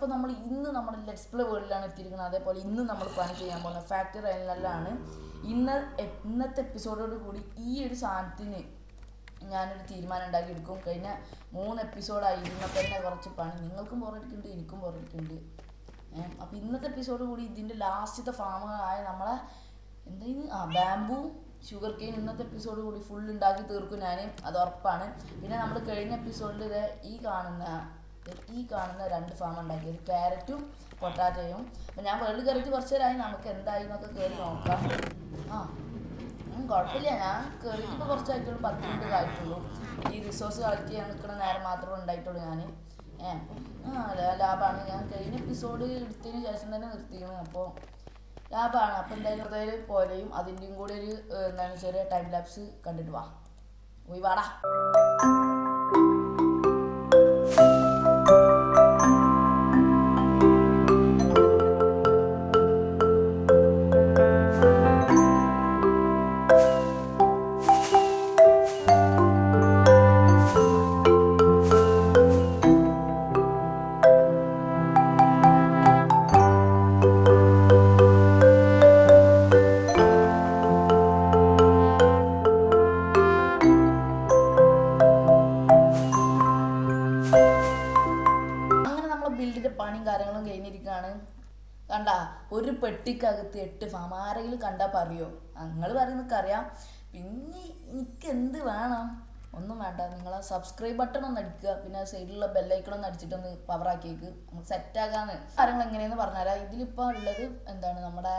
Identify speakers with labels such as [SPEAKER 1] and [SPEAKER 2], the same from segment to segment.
[SPEAKER 1] അപ്പോൾ നമ്മൾ ഇന്ന് നമ്മുടെ ലെറ്റ്സ് പ്ലേ വേൾഡിലാണ് എത്തിയിരിക്കുന്നത്. അതേപോലെ ഇന്ന് നമ്മൾ പ്ലാൻ ചെയ്യാൻ പോകുന്നത് ഫാക്ടറി ഐലൻഡിലാണ്. ഇന്നത്തെ എപ്പിസോഡോട് കൂടി ഈ ഒരു സാധനത്തിന് ഞാനൊരു തീരുമാനം ഉണ്ടാക്കിയെടുക്കും. കഴിഞ്ഞ 3 എപ്പിസോഡായി ഇന്നത്തെ തന്നെ കുറച്ച് പണി, നിങ്ങൾക്കും ബോറടിക്കുന്നുണ്ട്, എനിക്കും ബോറടിക്കുന്നുണ്ട്. അപ്പോൾ ഇന്നത്തെ എപ്പിസോഡ് കൂടി ഇതിൻ്റെ ലാസ്റ്റത്തെ ഫാമുകളായ നമ്മളെ എന്തായിരുന്നു ബാംബു ഷുഗർ കെയിൻ ഇന്നത്തെ എപ്പിസോഡ് കൂടി ഫുൾ ഉണ്ടാക്കി തീർക്കും ഞാൻ, അത് ഉറപ്പാണ്. പിന്നെ നമ്മൾ കഴിഞ്ഞ എപ്പിസോഡിൽ ഈ കാണുന്ന 2 ഫാം ഉണ്ടാക്കിയത്, ക്യാരറ്റും പൊട്ടാറ്റോയും. അപ്പം ഞാൻ വേൾഡ് കയറിയിട്ട് കുറച്ച് നേരമായി, നമുക്ക് എന്തായി എന്നൊക്കെ കയറി നോക്കാം. കുഴപ്പമില്ല, ഞാൻ കയറിയിട്ട് ഇപ്പോൾ കുറച്ചായിട്ടുള്ളൂ, 10 മിനിറ്റ് ആയിട്ടുള്ളൂ. ഈ റിസോഴ്സ് കളക്ട് ചെയ്യാൻ നിൽക്കുന്ന നേരം മാത്രമേ ഉണ്ടായിട്ടുള്ളൂ ഞാൻ. ലാഭമാണ്. ഞാൻ കഴിഞ്ഞ എപ്പിസോഡ് എടുത്തതിന് ശേഷം തന്നെ നിർത്തിക്കണം, അപ്പോൾ ലാഭമാണ്. അപ്പോൾ എന്തായാലും പോലെയും അതിൻ്റെയും കൂടെ ഒരു ചെറിയ ടൈം ലാപ്സ് കണ്ടിട്ട് പോയി വാടാ. ബിൽഡിൻ്റെ പണിയും കാര്യങ്ങളും കഴിഞ്ഞിരിക്കുകയാണ്. കണ്ട, ഒരു പെട്ടിക്കകത്ത് 8 ഫാം. ആരെങ്കിലും കണ്ടാൽ പറയോ? നിങ്ങൾ പറയുന്നതൊക്കെ പിന്നെ എനിക്ക് എന്ത് വേണം? ഒന്നും വേണ്ട, നിങ്ങൾ ആ സബ്സ്ക്രൈബ് ബട്ടൺ ഒന്ന് അടിക്കുക, പിന്നെ സൈഡിലുള്ള ബെല്ലൈക്കണൊന്ന് അടിച്ചിട്ടൊന്ന് പവറാക്കിയേക്ക്, നമുക്ക് സെറ്റാക്കാന്ന്. കാര്യങ്ങൾ എങ്ങനെയെന്ന് പറഞ്ഞുതരാം. ഇതിലിപ്പോൾ ഉള്ളത് എന്താണ്, നമ്മുടെ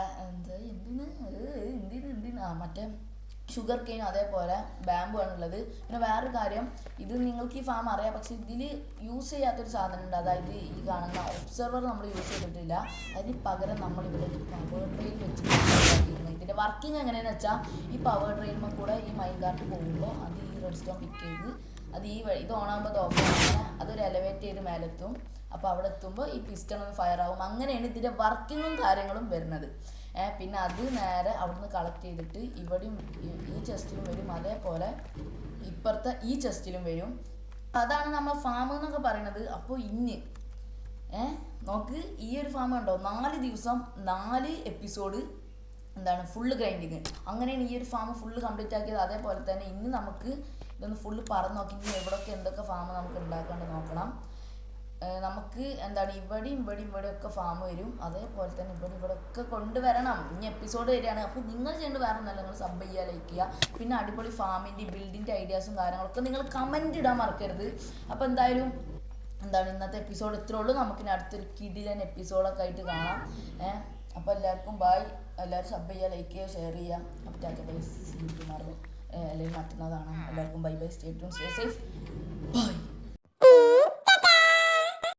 [SPEAKER 1] മറ്റേ ഷുഗർ കെയിൻ അതേപോലെ ബാമ്പു ആണുള്ളത്. പിന്നെ വേറൊരു കാര്യം, ഇത് നിങ്ങൾക്ക് ഈ ഫാം അറിയാം, പക്ഷെ ഇതിൽ യൂസ് ചെയ്യാത്തൊരു സാധനം ഉണ്ട്. അതായത് ഈ കാണുന്ന ഒബ്സർവർ നമ്മൾ യൂസ് ചെയ്തിട്ടില്ല. അതിന് പകരം നമ്മളിവിടെ പവർ ട്രെയിൻ വെച്ചിട്ടുണ്ട്. ഇതിൻ്റെ വർക്കിംഗ് എങ്ങനെയാണെന്ന് വെച്ചാൽ, ഈ പവർ ട്രെയിനുമ്പോൾ കൂടെ ഈ മൈൻ കാർട്ട് പോകുമ്പോൾ അത് ഈ റെഡ് സ്റ്റോൺ പിക്ക് ചെയ്ത് അത് ഈ വഴി ഇത് ഓണാകുമ്പോൾ അത് ഓഫ് ആകുമ്പോൾ അതൊരു എലവേറ്റ് ചെയ്ത് മേലെത്തും. അപ്പോൾ അവിടെ എത്തുമ്പോൾ ഈ പിസ്റ്റൺ ഒന്ന് ഫയർ ആകും. അങ്ങനെയാണ് ഇതിൻ്റെ വർക്കിങ്ങും കാര്യങ്ങളും വരുന്നത്. പിന്നെ അത് നേരെ അവിടുന്ന് കളക്ട് ചെയ്തിട്ട് ഇവിടെയും ഈ ചെസ്റ്റിലും വരും, അതേപോലെ ഇപ്പുറത്തെ ഈ ചെസ്റ്റിലും വരും. അതാണ് നമ്മൾ ഫാം എന്നൊക്കെ പറയുന്നത്. അപ്പോൾ നോക്ക്, ഈ ഒരു ഫാം ഉണ്ടോ, 4 ദിവസം 4 എപ്പിസോഡ് എന്താണ് ഫുള്ള് ഗ്രൈൻഡിങ്. അങ്ങനെയാണ് ഈ ഒരു ഫാം ഫുള്ള് കംപ്ലീറ്റ് ആക്കിയത്. അതേപോലെ തന്നെ ഇന്ന് നമുക്ക് ഇതൊന്ന് ഫുള്ള് പറന്ന് നോക്കി എവിടെയൊക്കെ എന്തൊക്കെ ഫാം നമുക്ക് ഉണ്ടാക്കാണ്ട് നോക്കണം. നമുക്ക് എന്താണ് ഇവിടെയൊക്കെ ഫാം വരും. അതേപോലെ തന്നെ ഇവിടെയൊക്കെ കൊണ്ടുവരണം. ഇനി എപ്പിസോഡ് വരികയാണ്. അപ്പോൾ നിങ്ങൾ ചെയ്യേണ്ടത് വേറെ ഒന്നല്ല, നിങ്ങൾ സബ് ചെയ്യുക, ലൈക്ക് ചെയ്യുക. പിന്നെ അടിപൊളി ഫാമിൻ്റെ ബിൽഡിൻ്റെ ഐഡിയാസും കാര്യങ്ങളൊക്കെ നിങ്ങൾ കമൻറ്റ് ഇടാൻ മറക്കരുത്. അപ്പോൾ എന്തായാലും ഇന്നത്തെ എപ്പിസോഡ് ഇത്രേ ഉള്ളൂ. നമുക്കിനി അടുത്തൊരു കിടിലൻ എപ്പിസോഡൊക്കെ ആയിട്ട് കാണാം. അപ്പോൾ എല്ലാവർക്കും ബൈ. എല്ലാവരും സബ് ചെയ്യുക, ലൈക്ക് ചെയ്യുക, ഷെയർ ചെയ്യുക. അപ്പോൾ ta-ta bye, see you tomorrow. അല്ലെങ്കിൽ മറ്റന്നാൾ കാണാം. എല്ലാവർക്കും bye bye, stay tune, stay safe, by.